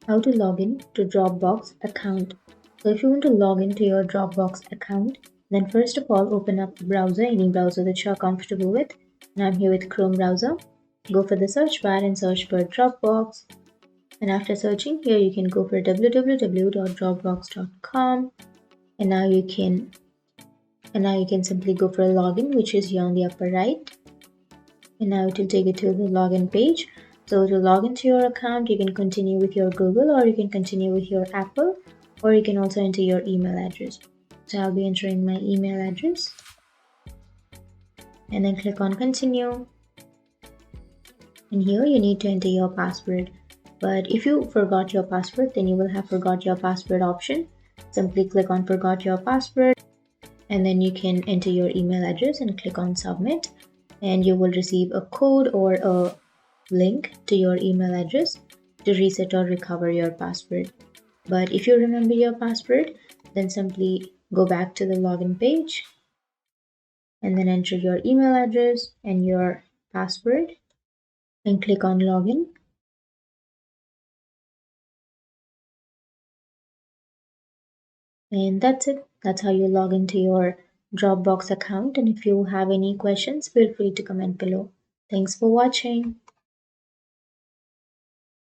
how to log in to Dropbox account. So if you want to log into your Dropbox account, then first of all open up the browser, any browser that you're comfortable with. And I'm here with Chrome browser. Go for the search bar and search for Dropbox. And after searching here, you can go for www.dropbox.com. And now you can simply go for a login, which is here on the upper right. And now it will take you to the login page. So to log into your account, you can continue with your Google, or you can continue with your Apple, or you can also enter your email address. So I'll be entering my email address and then click on continue. And here you need to enter your password. But if you forgot your password, then you will have forgot your password option. Simply click on forgot your password, and then you can enter your email address and click on submit. And you will receive a code or a link to your email address to reset or recover your password. But if you remember your password, then simply go back to the login page and then enter your email address and your password and click on login. And that's it. That's how you log into your Dropbox account. And if you have any questions, feel free to comment below. Thanks for watching.